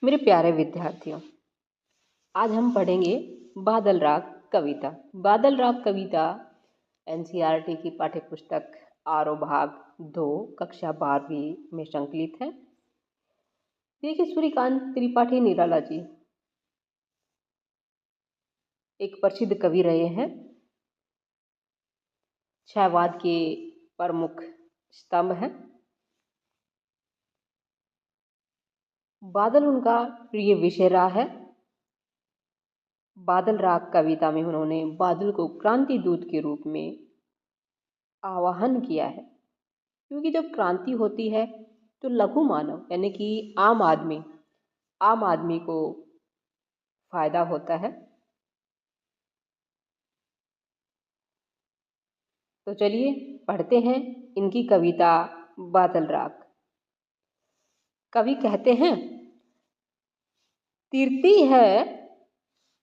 मेरे प्यारे विद्यार्थियों, आज हम पढ़ेंगे बादल राग कविता। बादल राग कविता एनसीईआरटी की पाठ्यपुस्तक आरो भाग 2 कक्षा 12वीं में संकलित है। देखिए, सूर्यकांत त्रिपाठी निराला जी एक प्रसिद्ध कवि रहे हैं। छायावाद के प्रमुख स्तंभ हैं। बादल उनका प्रिय विषय रहा है। बादल राग कविता में उन्होंने बादल को क्रांति दूत के रूप में आवाहन किया है, क्योंकि जब क्रांति होती है तो लघु मानव यानी कि आम आदमी को फायदा होता है। तो चलिए पढ़ते हैं इनकी कविता बादल राग। कवि कहते हैं, तीरती है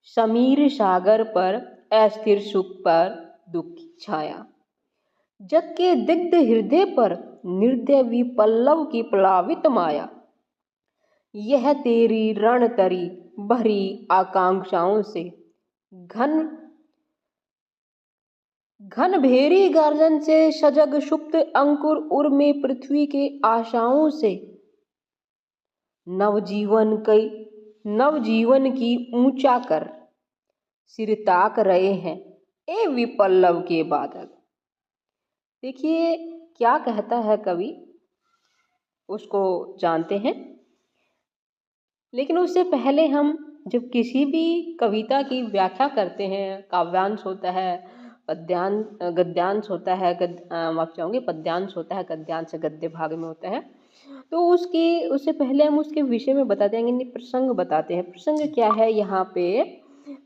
समीर सागर पर अस्थिर सुख पर दुख की छाया, जग के दिग्ध हृदय पर निर्दय विपल्लव की प्लावित माया। यह तेरी रण तरी भरी आकांक्षाओं से घन भेरी गर्जन से सजग सुप्त अंकुर उर में पृथ्वी के आशाओं से नवजीवन की ऊंचा कर सिर ताक रहे हैं ए विपल्लव के बादल। देखिए क्या कहता है कवि, उसको जानते हैं। लेकिन उससे पहले हम जब किसी भी कविता की व्याख्या करते हैं, काव्यांश होता है, गद्यांश होता है, पद्यांश होता है, गद्यांश गद्य भाग में होता है, तो उससे पहले हम उसके विषय में बता देंगे, प्रसंग बताते हैं। प्रसंग क्या है यहाँ पे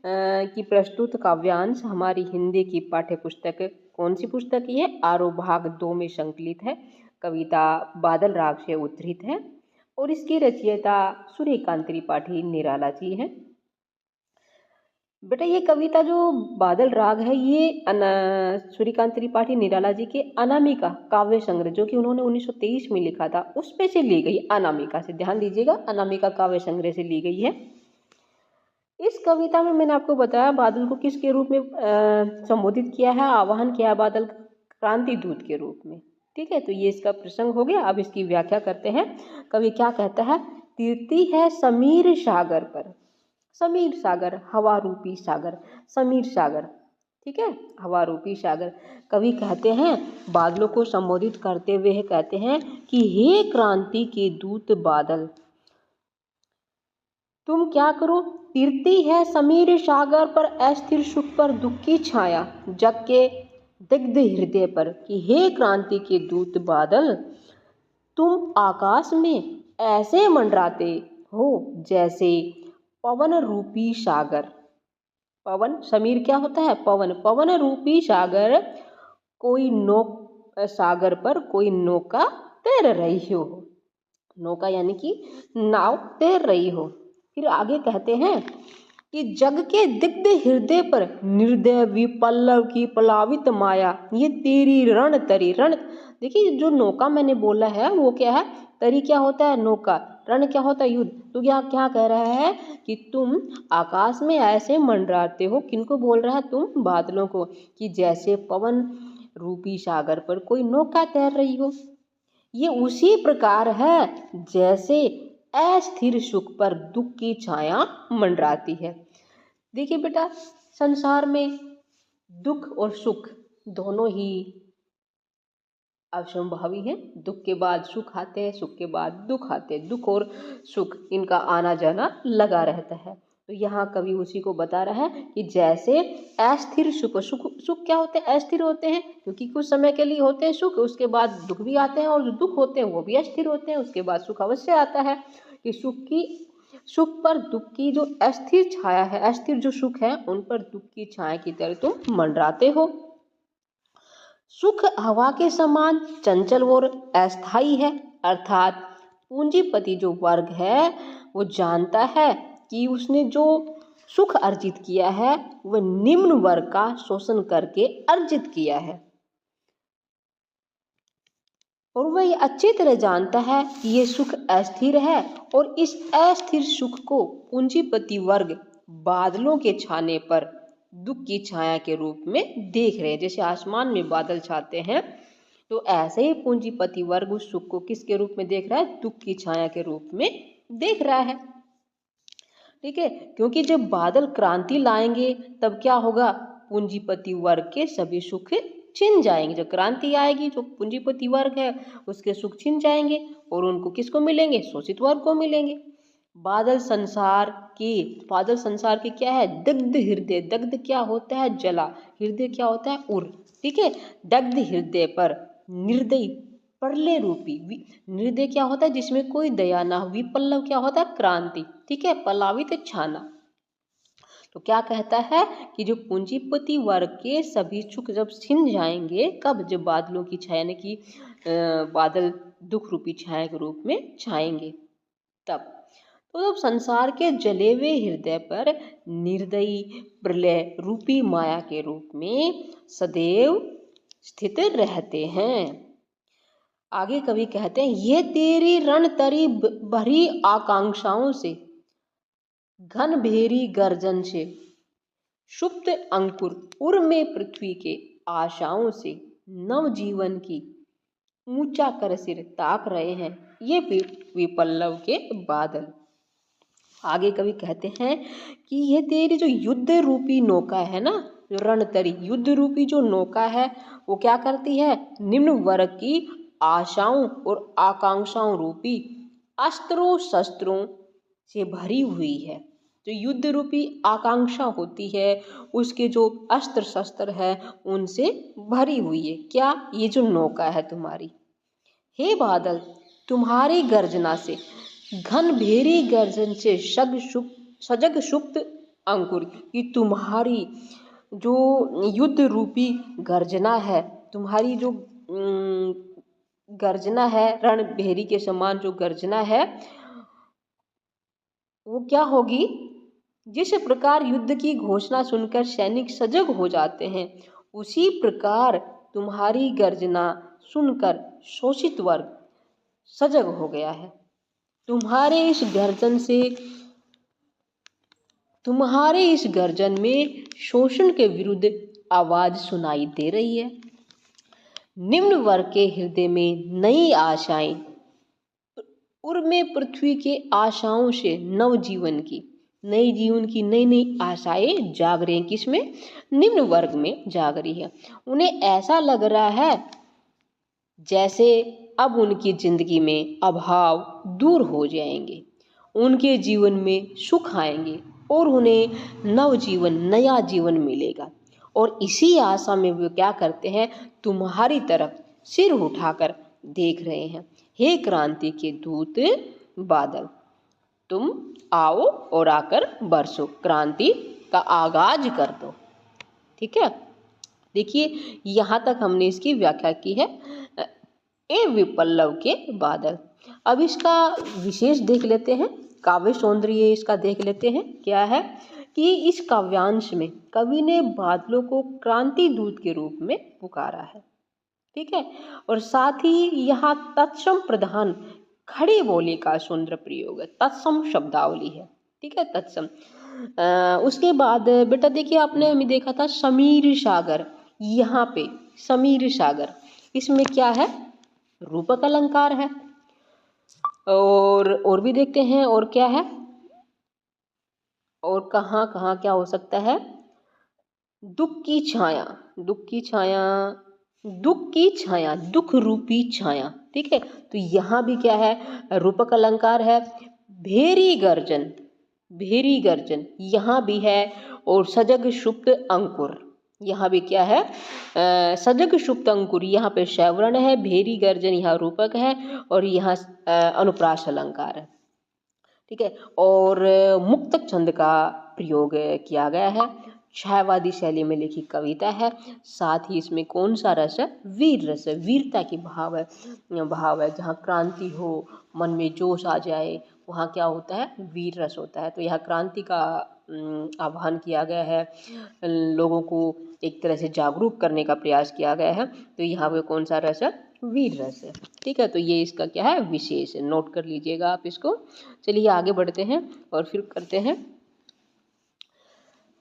कि प्रस्तुत काव्यांश हमारी हिंदी की पाठ्य पुस्तक कौन सी पुस्तक है? आरो भाग 2 में संकलित है। कविता बादल राग से उद्धृत है और इसकी रचयिता सूर्यकांत त्रिपाठी निराला जी हैं। बेटा, ये कविता जो बादल राग है ये सूर्यकांत त्रिपाठी निराला जी के अनामिका काव्य संग्रह, जो कि उन्होंने 1923 में लिखा था, उसमें से ली गई। अनामिका से ध्यान दीजिएगा, अनामिका काव्य संग्रह से ली गई है। इस कविता में मैंने आपको बताया बादल को किसके रूप में संबोधित किया है, आवाहन किया है बादल क्रांति दूत के रूप में। ठीक है, तो ये इसका प्रसंग हो गया। अब इसकी व्याख्या करते हैं। कवि क्या कहता है? तीरती है समीर सागर पर। समीर सागर, हवा रूपी सागर, समीर सागर, ठीक है, हवा रूपी सागर। कवि कहते हैं, बादलों को संबोधित करते हुए कहते हैं कि हे क्रांति के दूत बादल, तुम क्या करो? तीरती है समीर सागर पर अस्थिर सुख पर दुख की छाया, जग के दिग्ध हृदय पर। कि हे क्रांति के दूत बादल, तुम आकाश में ऐसे मंडराते हो जैसे पवन रूपी सागर। पवन, समीर क्या होता है? पवन। पवन रूपी सागर सागर पर कोई नौका तैर रही हो। नौका यानी कि नाव तैर रही हो। फिर आगे कहते हैं कि जग के दिग्ध हृदय पर निर्दय विपल्लव की प्लावित माया, ये तेरी रण तरी। रण, देखिए जो नौका मैंने बोला है वो क्या है? तरी क्या होता है? नौका। रण क्या होता है? युद्ध। तो यहाँ क्या कह रहा है कि तुम आकाश में ऐसे मंडराते हो। किनको बोल रहा है? तुम बादलों को, कि जैसे पवन रूपी सागर पर कोई नौका तैर रही हो। ये उसी प्रकार है जैसे अस्थिर सुख पर दुख की छाया मंडराती है। देखिए बेटा, संसार में दुख और सुख दोनों ही असंभावी हैं। दुख के बाद सुख आते हैं, सुख के बाद दुख आते हैं। दुख और सुख इनका आना जाना लगा रहता है। तो यहाँ कवि उसी को बता रहा है कि जैसे अस्थिर सुख, सुख क्या होते हैं? अस्थिर होते हैं, क्योंकि कुछ समय के लिए होते हैं सुख, उसके बाद दुख भी आते हैं, और जो दुख होते हैं वो भी अस्थिर होते हैं, उसके बाद सुख अवश्य आता है। कि सुख पर दुख की जो अस्थिर छाया है, अस्थिर जो सुख है उन पर दुख की छाया की तरह तुम मंडराते हो। सुख हवा के समान चंचल और अस्थायी है, अर्थात पूंजीपति जो वर्ग है वो जानता है कि उसने जो सुख अर्जित किया है वह निम्न वर्ग का शोषण करके अर्जित किया है। और वह ये अच्छी तरह जानता है कि ये सुख अस्थिर है और इस अस्थिर सुख को पूंजीपति वर्ग बादलों के छाने पर दुख की छाया के रूप में देख रहे हैं। जैसे आसमान में बादल छाते हैं तो ऐसे ही पूंजीपति वर्ग उस सुख को किसके रूप में देख रहा है? दुख की छाया के रूप में देख रहा है। ठीक है, क्योंकि जब बादल क्रांति लाएंगे तब क्या होगा? पूंजीपति वर्ग के सभी सुख छिन जाएंगे। जब क्रांति आएगी जो पूंजीपति वर्ग है उसके सुख छिन जाएंगे और उनको किसको मिलेंगे? शोषित वर्ग को मिलेंगे। बादल संसार के क्या है? दग्ध हृदय। दग्ध क्या होता है? जला। हृदय क्या होता है? उर। ठीक है, दग्ध हृदय पर निर्दयी प्रलय रूपी निर्दय क्या होता है? जिसमें कोई दया ना हो। विपल्लव क्या होता है? क्रांति। ठीक है, पलावित छाना। तो क्या कहता है कि जो पूंजीपति वर्ग के सभी सुख जब छिन जाएंगे, कब? जब बादलों की छाया यानी कि बादल दुख रूपी छाया के रूप में छाएंगे तब। तो जब संसार के जले हुए हृदय पर निर्दयी प्रलय रूपी माया के रूप में सदैव स्थित रहते हैं। आगे कवि कहते हैं, ये तेरी रणतरी भरी आकांक्षाओं से, घन भेरी गर्जन से, सुप्त अंकुर उर में पृथ्वी के आशाओं से नव जीवन की ऊंचा कर सिर ताक रहे हैं ये विपल्लव के बादल। आगे कवि कहते हैं कि ये तेरी जो युद्ध रूपी नौका है ना, जो रणतरी युद्ध रूपी जो नौका है वो क्या करती है? निम्न वर्ग की आशाओं और आकांक्षाओं रूपी अस्त्रों शस्त्रों से भरी हुई है। जो युद्ध रूपी आकांक्षा होती है उसके जो अस्त्र शस्त्र है उनसे भरी हुई है। क्या? ये जो नौका है तुम्हारी। हे बादल, तुम्हारी गर्जना से, घन भेरी गर्जन से सजग सुप्त अंकुर, कि तुम्हारी जो युद्ध रूपी गर्जना है, तुम्हारी जो गर्जना है, रण भेरी के समान जो गर्जना है वो क्या होगी? जिस प्रकार युद्ध की घोषणा सुनकर सैनिक सजग हो जाते हैं, उसी प्रकार तुम्हारी गर्जना सुनकर शोषित वर्ग सजग हो गया है। तुम्हारे इस गर्जन में शोषण के विरुद्ध आवाज सुनाई दे रही है। निम्न वर्ग के हृदय में नई आशाएं, उर में पृथ्वी के आशाओं से नव जीवन की नई आशाएं जाग रही हैं। किसमें? निम्न वर्ग में जाग रही है। उन्हें ऐसा लग रहा है जैसे अब उनकी जिंदगी में अभाव दूर हो जाएंगे, उनके जीवन में सुख आएंगे और उन्हें नया जीवन मिलेगा। और इसी आशा में वे क्या करते हैं? तुम्हारी तरफ सिर उठाकर देख रहे हैं। हे क्रांति के दूत बादल, तुम आओ और आकर बरसो, क्रांति का आगाज कर दो। ठीक है, देखिए यहाँ तक हमने इसकी व्याख्या की है, ए विपल्लव के बादल। अब इसका विशेष देख लेते हैं, काव्य सौंदर्य इसका देख लेते हैं। क्या है कि इस काव्यांश में कवि ने बादलों को क्रांति दूत के रूप में पुकारा है। ठीक है, और साथ ही यहाँ तत्सम प्रधान खड़ी बोली का सुंदर प्रयोग है। तत्सम शब्दावली है। ठीक है, तत्सम। उसके बाद बेटा देखिए, आपने हमें देखा था समीर सागर। यहाँ पे समीर सागर, इसमें क्या है? रूपक अलंकार है। और भी देखते हैं, और क्या है, और कहाँ कहाँ क्या हो सकता है? दुख की छाया, दुख रूपी छाया। ठीक है, तो यहाँ भी क्या है? रूपक अलंकार है। भेरी गर्जन यहाँ भी है। और सजग सुप्त अंकुर, यहाँ भी क्या है? सजग सुप्त अंकुर, यहाँ पे शैवरण है। भेरी गर्जन यहाँ रूपक है और यहाँ अनुप्रास अलंकार है। ठीक है, और मुक्तक छंद का प्रयोग किया गया है। छायावादी शैली में लिखी कविता है। साथ ही इसमें कौन सा रस है? वीर रस है, वीरता की भाव है। जहाँ क्रांति हो, मन में जोश आ जाए, वहाँ क्या होता है? वीर रस होता है। तो यहाँ क्रांति का आह्वान किया गया है, लोगों को एक तरह से जागरूक करने का प्रयास किया गया है। तो यहाँ पे कौन सा रस है? वीर रस है। ठीक है, तो ये इसका क्या है, विशेष है, नोट कर लीजिएगा आप इसको। चलिए आगे बढ़ते हैं और फिर करते हैं।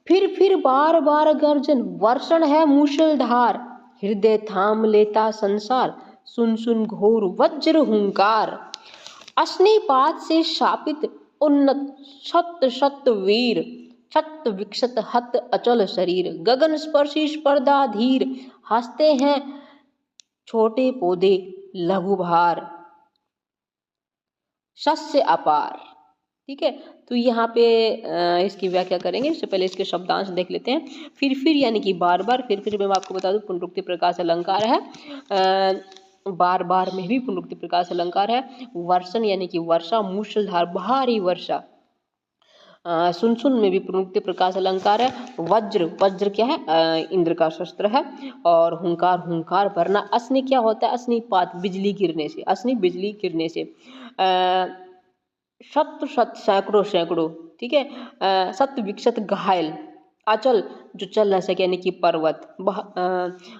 फिर बार बार गर्जन, वर्षण है मूषलधार, हृदय थाम लेता संसार, सुन सुन घोर वज्र हुंकार। अश्निपात से शापित उन्नत शत शत वीर, छत विक्षत हत अचल शरीर, गगन स्पर्शी स्पर्धा धीर, हंसते हैं छोटे पौधे लघु भार, शस्य अपार। ठीक है, तो यहाँ पे इसकी व्याख्या करेंगे। इससे पहले इसके शब्दांश देख लेते हैं। फिर यानी कि बार बार, फिर मैं आपको बता दूं पुनरुक्ति प्रकाश अलंकार है। बार बार में भी पुनरुक्ति प्रकाश अलंकार है। वर्षण यानी कि वर्षा, मूषलधार भारी वर्षा, सुन सुन में भी पुनरुक्ति प्रकाश अलंकार है। वज्र, वज्र क्या है, इंद्र का शस्त्र है। और हुंकार, हुंकार भरना। अश्नि क्या होता है, अश्निपात, बिजली गिरने से, अश्नि बिजली गिरने से। शत शत सैकड़ों सैकड़ों, ठीक है। शत विक्षत घायल, अचल जो चल न सके यानी कि पर्वत।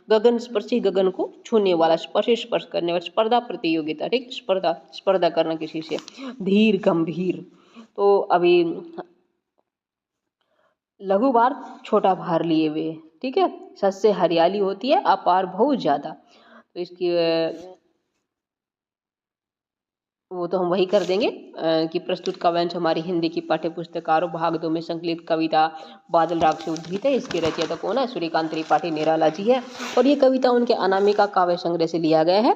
गगन स्पर्शी, गगन को छूने वाला, स्पर्श स्पर्श करने वाला, स्पर्धा प्रतियोगिता, ठीक, स्पर्धा स्पर्धा करना किसी से। धीर गंभीर, तो अभी लघु भार छोटा भार लिए हुए, ठीक है। सस्य हरियाली होती है, अपार बहुत ज़्यादा, तो इसकी वो तो हम वही कर देंगे कि प्रस्तुत काव्यांश हमारी हिंदी की पाठ्य पुस्तकारों भाग 2 में संकलित कविता बादल राग से उद्धृत है। इसके रचयिता कौन है, सूर्यकांत त्रिपाठी निराला जी है। और ये कविता उनके अनामिका काव्य संग्रह से लिया गया है।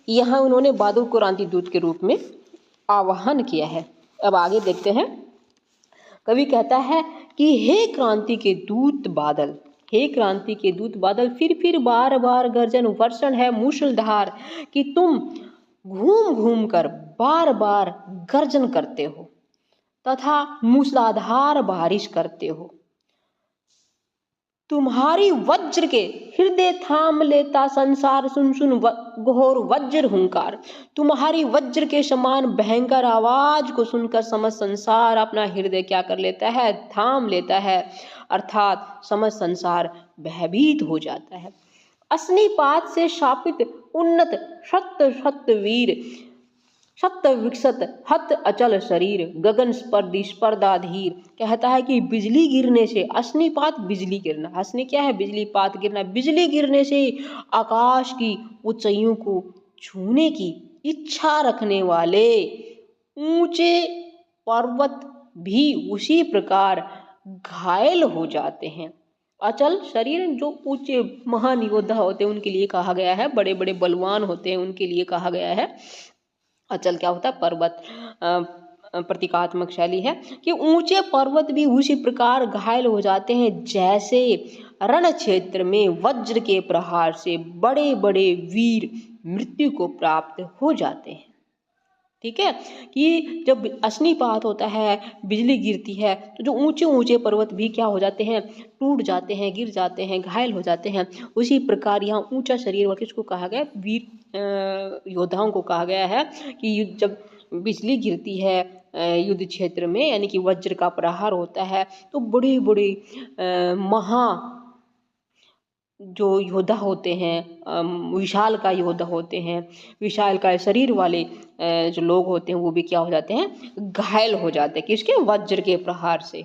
यहाँ उन्होंने बादल को क्रांति दूत के रूप में आवाहन किया है। अब आगे देखते हैं। कवि कहता है कि हे क्रांति के दूत बादल, हे क्रांति के दूत बादल, फिर बार बार गर्जन, वर्षण है मूषलधार, कि तुम घूम घूम कर बार बार गर्जन करते हो तथा मूसलाधार बारिश करते हो। तुम्हारी वज्र के हृदय थाम लेता संसार, सुन सुन घोर वज्र हुंकार। तुम्हारी वज्र के समान भयंकर आवाज को सुनकर समस्त संसार अपना हृदय क्या कर लेता है, थाम लेता है, अर्थात समस्त संसार भयभीत हो जाता है। अश्निपात से शापित उन्नत शत शत वीर, शत विक्षत हत अचल शरीर, गगन स्पर्धी स्पर्धा धीर। कहता है कि बिजली गिरने से, अश्निपात बिजली गिरना, अश्नि क्या है, बिजली, पात गिरना, बिजली गिरने से आकाश की ऊंचाइयों को छूने की इच्छा रखने वाले ऊंचे पर्वत भी उसी प्रकार घायल हो जाते हैं। अचल शरीर, जो ऊंचे महान योद्धा होते हैं उनके लिए कहा गया है, बड़े बड़े बलवान होते हैं उनके लिए कहा गया है। अचल क्या होता है, पर्वत, प्रतीकात्मक शैली है कि ऊंचे पर्वत भी उसी प्रकार घायल हो जाते हैं जैसे रण क्षेत्र में वज्र के प्रहार से बड़े बड़े वीर मृत्यु को प्राप्त हो जाते हैं। ठीक है, कि जब अश्निपात होता है, बिजली गिरती है, तो जो ऊंचे ऊंचे पर्वत भी क्या हो जाते हैं, टूट जाते हैं, गिर जाते हैं, घायल हो जाते हैं। उसी प्रकार यहाँ ऊंचा शरीर वाले किसको कहा गया, वीर योद्धाओं को कहा गया है कि जब बिजली गिरती है युद्ध क्षेत्र में, यानी कि वज्र का प्रहार होता है, तो बड़े बड़े महा जो योद्धा होते हैं, विशाल का योद्धा होते हैं, विशाल का शरीर वाले जो लोग होते हैं, वो भी क्या हो जाते हैं, घायल हो जाते हैं, किसके, वज्र के प्रहार से।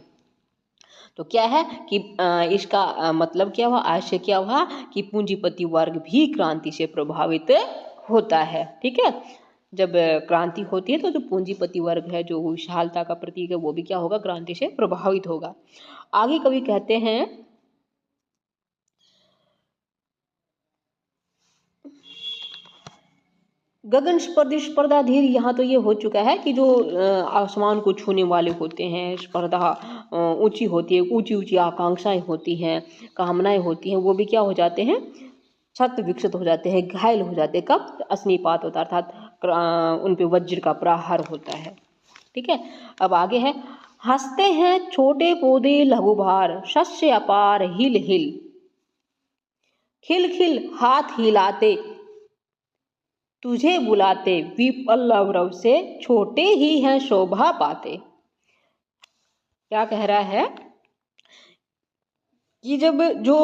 तो क्या है कि इसका मतलब क्या हुआ, आशय क्या हुआ कि पूंजीपति वर्ग भी क्रांति से प्रभावित होता है। ठीक है, जब क्रांति होती है तो जो पूंजीपति वर्ग है, जो विशालता का प्रतीक है, वो भी क्या होगा, क्रांति से प्रभावित होगा। आगे कवि कहते हैं, गगन स्पर्धी स्पर्धा धीर। यहाँ तो ये हो चुका है कि जो आसमान को छूने वाले होते हैं, स्पर्धा ऊंची होती है, ऊंची ऊंची आकांक्षाएं होती हैं, कामनाएं होती हैं, वो भी क्या हो जाते हैं, छत विक्षत हो जाते हैं, घायल हो जाते हैं। कब, अश्निपात होता है, अर्थात उन पे वज्र का प्रहार होता है। ठीक है, अब आगे है, हंसते हैं छोटे पौधे लघु भार, शस्य अपार हिल हिल, खिल खिल हाथ हिलाते तुझे बुलाते, विपल्लव रव से छोटे ही हैं शोभा पाते। क्या कह रहा है कि जब जो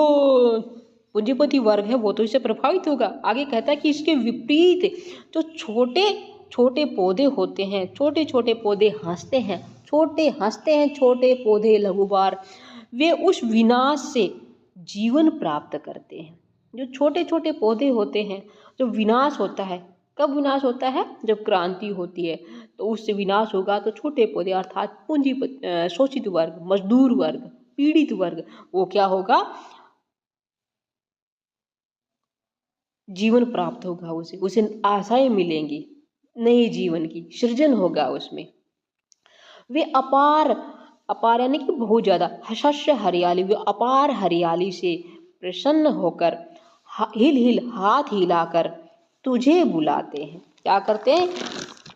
पूंजीपति वर्ग है वो तो इससे प्रभावित होगा। आगे कहता है कि इसके विपरीत जो छोटे छोटे पौधे होते हैं, छोटे छोटे पौधे हंसते हैं, छोटे पौधे लघुवार, वे उस विनाश से जीवन प्राप्त करते हैं। जो छोटे छोटे पौधे होते हैं, जो विनाश होता है, कब विनाश होता है? जब क्रांति होती है, तो उससे विनाश होगा। तो छोटे पौधे अर्थात पूंजीपति, शोषित वर्ग, मजदूर वर्ग, पीड़ित वर्ग, वो क्या होगा? जीवन प्राप्त होगा, उसे आशाएं मिलेंगी, नए जीवन की सृजन होगा उसमें। वे अपार यानी कि बहुत ज़्यादा शस्य हरियाली, वे अपार हरियाली से प्रसन्न होकर हिल हाथ हिलाकर तुझे बुलाते हैं। क्या करते हैं?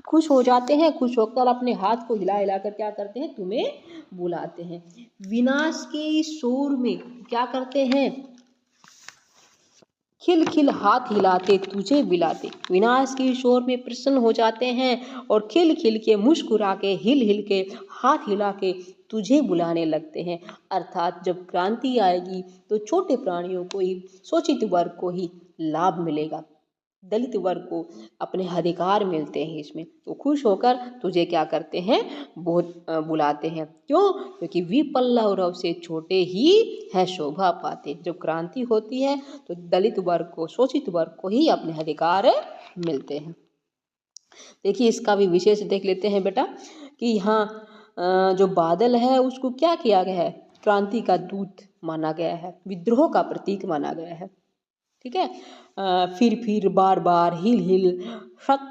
खुश हो जाते हैं, खुश होकर अपने हाथ को हिला हिलाकर क्या करते हैं? तुम्हें बुलाते हैं। विनाश के शोर में क्या करते हैं? खिल खिल हाथ हिलाते तुझे बुलाते। विनाश के शोर में प्रसन्न हो जाते हैं और खिल खिल के, मुस्कुरा के, हिल के, हाथ हिला के तुझे बुलाने लगते हैं। अर्थात जब क्रांति आएगी तो छोटे प्राणियों को ही, शोषित वर्ग को ही लाभ मिलेगा, दलित वर्ग को अपने अधिकार मिलते हैं इसमें। तो खुश होकर तुझे क्या करते हैं? बुलाते हैं। क्यों? क्योंकि विपल्लव से छोटे ही है शोभा पाते। जब क्रांति होती है तो दलित वर्ग को, शोषित वर्ग को ही अपने अधिकार मिलते हैं। देखिए इसका भी विशेष देख लेते हैं बेटा कि यहाँ जो बादल है उसको क्या किया गया है? क्रांति का दूत माना गया है, विद्रोह का प्रतीक माना गया है। ठीक है। फिर बार बार, हिल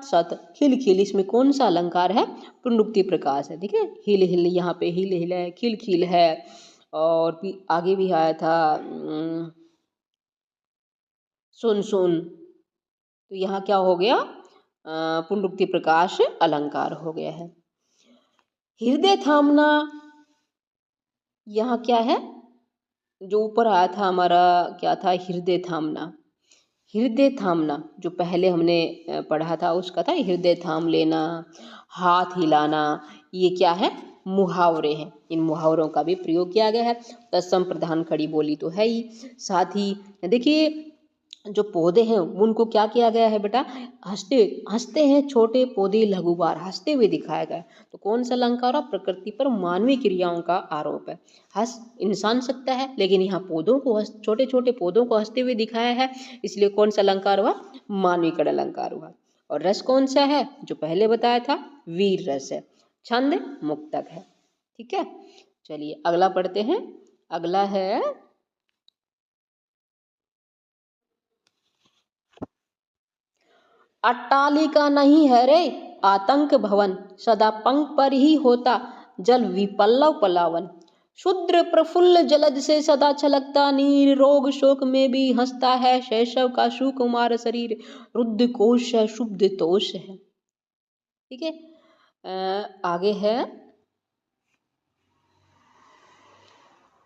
सत खिल, इसमें कौन सा अलंकार है? पुनरुक्ति प्रकाश है। ठीक है, हिल, यहाँ पे हिल है, खिल है, और भी आगे भी आया था सुन, तो यहाँ क्या हो गया? पुनरुक्ति प्रकाश अलंकार हो गया है। हृदय थामना, यहाँ क्या है? जो ऊपर आया था हमारा क्या था? हृदय थामना। हृदय थामना जो पहले हमने पढ़ा था उसका था हृदय थाम लेना, हाथ हिलाना। ये क्या है? मुहावरे हैं। इन मुहावरों का भी प्रयोग किया गया है। तत्सम प्रधान खड़ी बोली तो है ही। साथ ही देखिए जो पौधे हैं उनको क्या किया गया है बेटा? हंसते हैं छोटे पौधे लघुवार, हंसते हुए दिखाया गया। तो कौन सा अलंकार? प्रकृति पर मानवीय क्रियाओं का आरोप है। हंस इंसान सकता है, लेकिन यहाँ पौधों को, छोटे छोटे पौधों को हंसते हुए दिखाया है, इसलिए कौन सा अलंकार हुआ? मानवीकरण अलंकार हुआ। और रस कौन सा है? जो पहले बताया था, वीर रस है। छंद मुक्तक है। ठीक है, चलिए अगला पढ़ते हैं। अगला है अट्टालिका नहीं है रे आतंक भवन, सदा पंख पर ही होता जल विपल्लव पलावन। शुद्र प्रफुल्ल जलद से सदा छलकता नीर, रोग शोक में भी हंसता है शैशव का सुकुमार शरीर। रुद्र कोश है, शुभ तोष है। ठीक है, आगे है,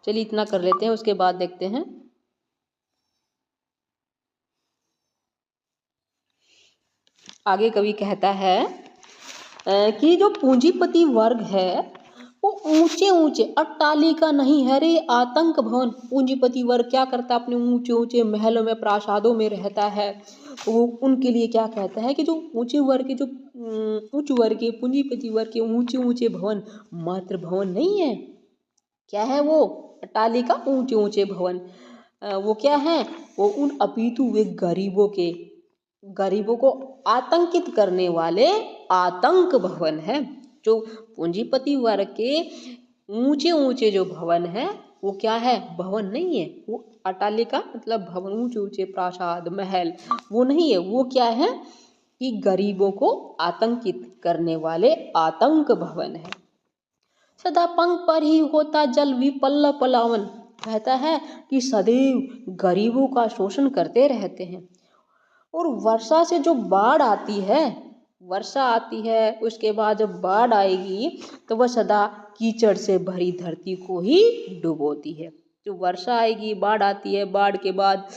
चलिए इतना कर लेते हैं, उसके बाद देखते हैं। आगे कवि कहता है कि जो पूंजीपति वर्ग है वो ऊंचे ऊंचे, अट्टालिका नहीं है रे आतंक भवन। पूंजीपति वर्ग क्या करता है? अपने ऊंचे ऊंचे महलों में, प्रासादों में रहता है। तो वो उनके लिए क्या कहता है कि जो ऊंचे वर्ग के, जो उच्च वर्ग के, पूंजीपति वर्ग के ऊंचे ऊंचे भवन मात्र भवन नहीं है। क्या है वो? अट्टालिका, ऊंचे ऊंचे भवन। वो क्या है? वो उन अपितु वे गरीबों को आतंकित करने वाले आतंक भवन है। जो पूंजीपति वर्ग के ऊंचे ऊंचे जो भवन है वो क्या है? भवन नहीं है। वो अट्टालिका मतलब भवन, ऊंचे ऊंचे प्रासाद, महल, वो नहीं है। वो क्या है कि गरीबों को आतंकित करने वाले आतंक भवन है। सदा पंख पर ही होता जल विपल्ल पलावन, कहता है कि सदैव गरीबों का शोषण करते रहते हैं। और वर्षा से जो बाढ़ आती है, वर्षा आती है, उसके बाद जब बाढ़ आएगी तो वह सदा कीचड़ से भरी धरती को ही डुबोती है। जो वर्षा आएगी, बाढ़ आती है, बाढ़ के बाद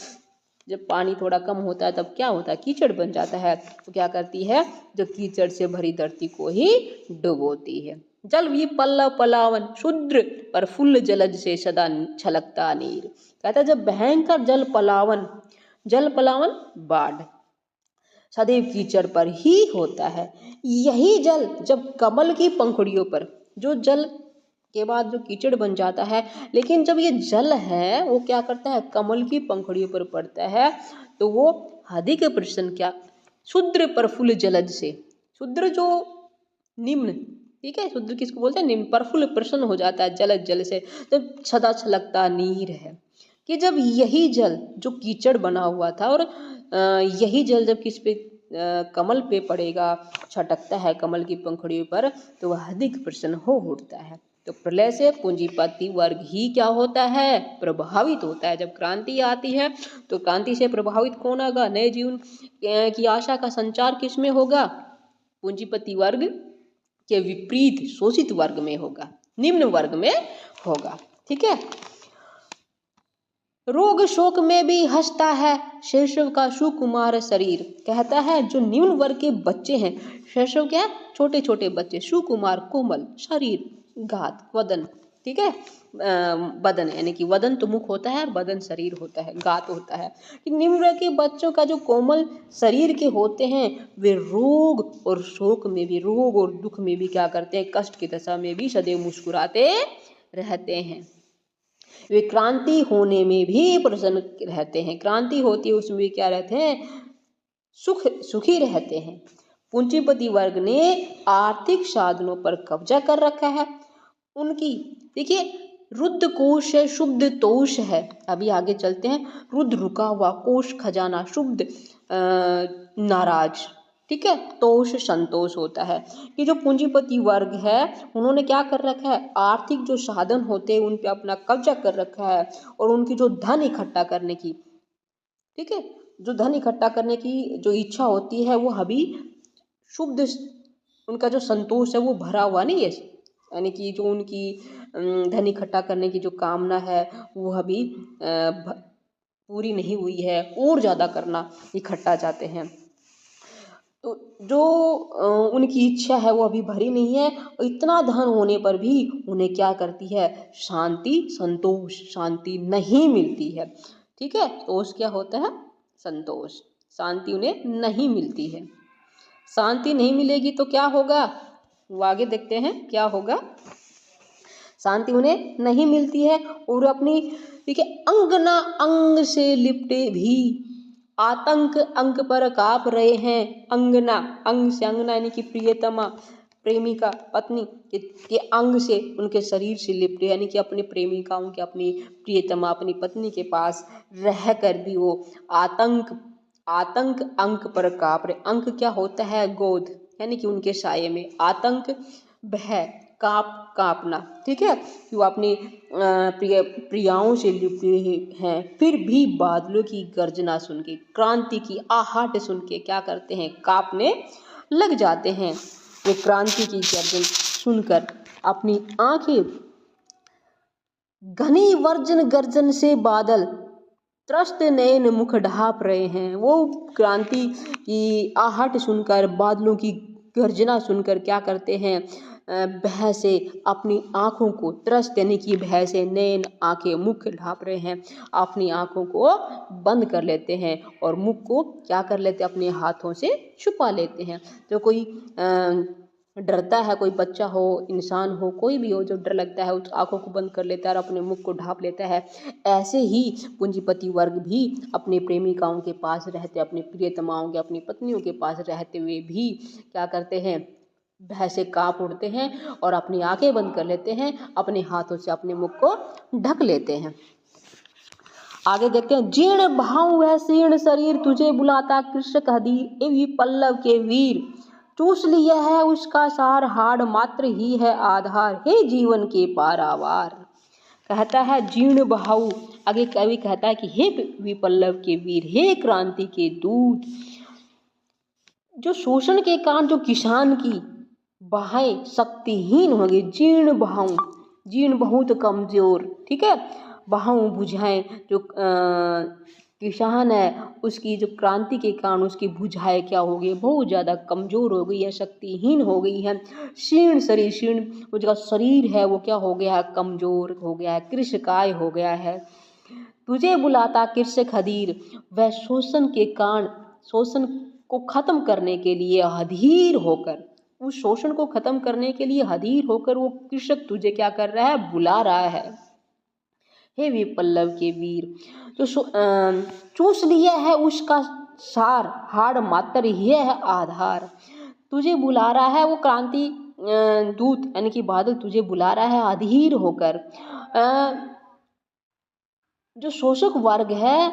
जब पानी थोड़ा कम होता है तब क्या होता है? कीचड़ बन जाता है। तो क्या करती है? जो कीचड़ से भरी धरती को ही डुबोती है। जल भी पल्लव पलावन शुद्र प्रफुल्ल जलज से सदा छलकता नीर। कहता है जब भयंकर जल पलावन बाढ़ सदैव कीचड़ पर ही होता है, यही जल जब कमल की पंखुड़ियों पर, जो जल के बाद जो कीचड़ बन जाता है, लेकिन जब ये जल है वो क्या करता है, कमल की पंखुड़ियों पर पड़ता है तो वो अधिक प्रसन्न क्या, शुद्र प्रफुल्ल जलज से, शुद्र जो निम्न, ठीक है, शुद्र किसको बोलते हैं, निम्न, प्रफुल्ल प्रसन्न हो जाता है जलज जल से, जब सदा छलकता नीर है। कि जब यही जल जो कीचड़ बना हुआ था और यही जल जब किस पे, कमल पे पड़ेगा, छटकता है कमल की पंखुड़ियों पर, तो वह अधिक प्रसन्न हो उठता है। तो प्रलय से पूंजीपति वर्ग ही क्या होता है, प्रभावित होता है। जब क्रांति आती है तो क्रांति से प्रभावित कौन होगा, नए जीवन की आशा का संचार किसमें होगा, पूंजीपति वर्ग के विपरीत शोषित वर्ग में होगा, निम्न वर्ग में होगा। ठीक है, रोग शोक में भी हंसता है शैशव का सुकुमार शरीर। कहता है जो निम्न वर्ग के बच्चे हैं, शैशव क्या, छोटे छोटे बच्चे, सुकुमार कोमल, शरीर घात वदन, ठीक है, बदन यानी कि वदन तो मुख होता है, बदन शरीर होता है, गात होता है। कि निम्न वर्ग के बच्चों का जो कोमल शरीर के होते हैं वे रोग और शोक में भी, रोग और दुख में भी क्या करते हैं, कष्ट की दशा में भी सदैव मुस्कुराते रहते हैं। वे क्रांति होने में भी प्रसन्न रहते हैं, क्रांति होती है उसमें भी क्या रहते हैं, सुखी रहते हैं। पूंजीपति वर्ग ने आर्थिक साधनों पर कब्जा कर रखा है। उनकी देखिए रुद्र कोश है, शुद्ध तोष है। अभी आगे चलते हैं, रुद्र रुका हुआ, कोश खजाना, शुद्ध नाराज, ठीक है, तोष संतोष होता है। कि जो पूंजीपति वर्ग है उन्होंने क्या कर रखा है, आर्थिक जो साधन होते हैं उन पे अपना कब्जा कर रखा है, और उनकी जो धन इकट्ठा करने की, ठीक है, जो धन इकट्ठा करने की जो इच्छा होती है वो अभी शुद्ध, उनका जो संतोष है वो भरा हुआ नहीं है, यानी कि जो उनकी धन इकट्ठा करने की जो कामना है वो अभी पूरी नहीं हुई है, और ज़्यादा करना इकट्ठा चाहते हैं। तो जो उनकी इच्छा है वो अभी भरी नहीं है, और इतना धन होने पर भी उन्हें क्या करती है, शांति संतोष, शांति नहीं मिलती है। ठीक है, तोष क्या होता है, संतोष, शांति उन्हें नहीं मिलती है। शांति नहीं मिलेगी तो क्या होगा, वो आगे देखते हैं क्या होगा। शांति उन्हें नहीं मिलती है और अपनी, देखिए, अंगना अंग से लिपटे भी आतंक अंक पर काप रहे हैं। अंगना, अंग से, अंगना यानी कि प्रियतमा, प्रेमिका, पत्नी के अंग से, उनके शरीर से लिपटे, यानी कि अपने प्रेमिकाओं के, अपनी प्रियतमा, अपनी पत्नी के पास रह कर भी वो आतंक अंक पर काप रहे। अंक क्या होता है, गोद, यानी कि उनके साये में, आतंक भय, कांपना, ठीक है, कि वो अपनी प्रियाओं से लिपटे हैं। फिर भी बादलों की गर्जना सुन के, क्रांति की आहट सुन के क्या करते हैं, कांपने लग जाते हैं। वे क्रांति की गर्जन सुनकर अपनी आंखें, घनी गर्जन से बादल त्रस्त नयन मुख ढाप रहे हैं। वो क्रांति की आहट सुनकर, बादलों की गर्जना सुनकर क्या करते हैं, भय से अपनी आँखों को, त्रस्त यानी कि भय से, नयन आँखें, मुख ढाप रहे हैं, अपनी आँखों को बंद कर लेते हैं और मुख को क्या कर लेते हैं, अपने हाथों से छुपा लेते हैं। तो कोई डरता है, कोई बच्चा हो, इंसान हो, कोई भी हो, जो डर लगता है उस आँखों को बंद कर लेता है और अपने मुख को ढाप लेता है। ऐसे ही पूंजीपति वर्ग भी अपने प्रेमिकाओं के पास रहते, अपनी प्रियतमाओं के, अपनी पत्नियों के पास रहते हुए भी क्या करते हैं, भय से कांप उठते हैं और अपनी आंखें बंद कर लेते हैं, अपने हाथों से अपने मुख को ढक लेते हैं। आगे देखते हैं, जीर्ण भाव वह शीर्ण शरीर तुझे बुलाता कृष्ण कह दी, ए भी पल्लव के वीर, चूस लिया है उसका सार, हाड़ मात्र ही है आधार, हे जीवन के पारावार। कहता है जीर्ण भाव, आगे कवि कहता है कि हे विपल्लव के वीर, हे क्रांति के दूत, जो शोषण के कारण जो किसान की बाहें शक्तिहीन हो गई, जीर्ण बाहों, जीर्ण बहुत कमजोर, ठीक है, बाहों बुझाएं, जो किसान है उसकी जो क्रांति के कारण उसकी भुजाएं क्या हो गई, बहुत ज़्यादा कमज़ोर हो गई है, शक्तिहीन हो गई है, शीर्ण उसका शरीर है वो क्या हो गया है, कमज़ोर हो गया है, कृशकाय हो गया है। तुझे बुलाता कृषक खदीर, वह शोषण के कारण, शोषण को खत्म करने के लिए अधीर होकर, उस शोषण को खत्म करने के लिए अधीर होकर वो कृषक तुझे क्या कर रहा है, बुला रहा है। हे विपल्लव के वीर, जो चूस लिया है उसका सार, हाड़ मात्र यह है आधार। तुझे बुला रहा है वो क्रांति दूत यानी कि बादल तुझे बुला रहा है अधीर होकर। जो शोषक वर्ग है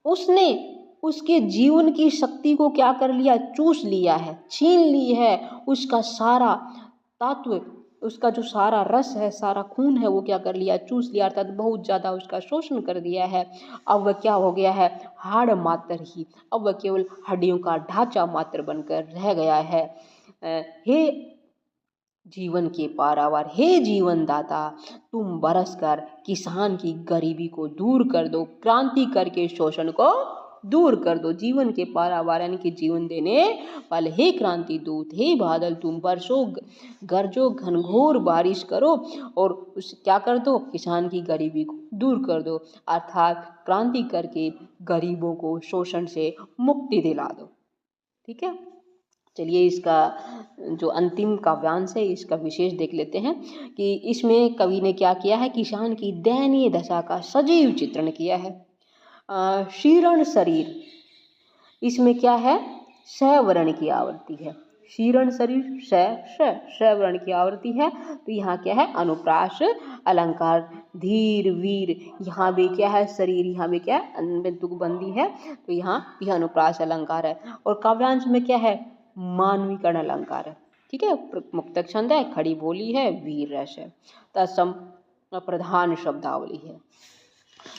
उसने उसके जीवन की शक्ति को क्या कर लिया, चूस लिया है, छीन ली है, उसका सारा तत्व, उसका जो सारा रस है, सारा खून है वो क्या कर लिया, चूस लिया, अर्थात बहुत ज़्यादा उसका शोषण कर दिया है। अब वह क्या हो गया है, हाड़ मात्र ही, अब वह केवल हड्डियों का ढांचा मात्र बनकर रह गया है। हे जीवन के पारावार, हे जीवन दाता, तुम बरस कर किसान की गरीबी को दूर कर दो, क्रांति करके शोषण को दूर कर दो। जीवन के पारावार यानी कि जीवन देने वाले हे क्रांति दूत, हे बादल, तुम बरसो, गरजो, घनघोर बारिश करो और उस क्या कर दो, किसान की गरीबी को दूर कर दो, अर्थात क्रांति करके गरीबों को शोषण से मुक्ति दिला दो। ठीक है, चलिए इसका जो अंतिम काव्यांश है इसका विशेष देख लेते हैं कि इसमें कवि ने क्या किया है, किसान की दयनीय दशा का सजीव चित्रण किया है। शीर्ण शरीर, इसमें क्या है, श वर्ण की आवृत्ति है, शीर्ण शरीर श वर्ण की आवृत्ति है। तो यहाँ क्या है, अनुप्रास अलंकार, धीर वीर, यहाँ भी क्या है, शरीर, यहाँ भी क्या है, तुकबंदी है, तो यहाँ यह अनुप्रास अलंकार है। और काव्यांश में क्या है, मानवीकरण अलंकार है। ठीक है, मुक्तक छंद है, खड़ी बोली है, वीर रस है, तत्सम प्रधान शब्दावली है।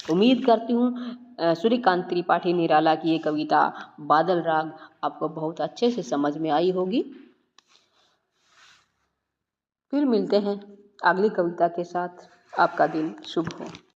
उम्मीद करती हूँ सूर्यकांत त्रिपाठी निराला की ये कविता बादल राग आपको बहुत अच्छे से समझ में आई होगी। फिर मिलते हैं अगली कविता के साथ। आपका दिन शुभ हो।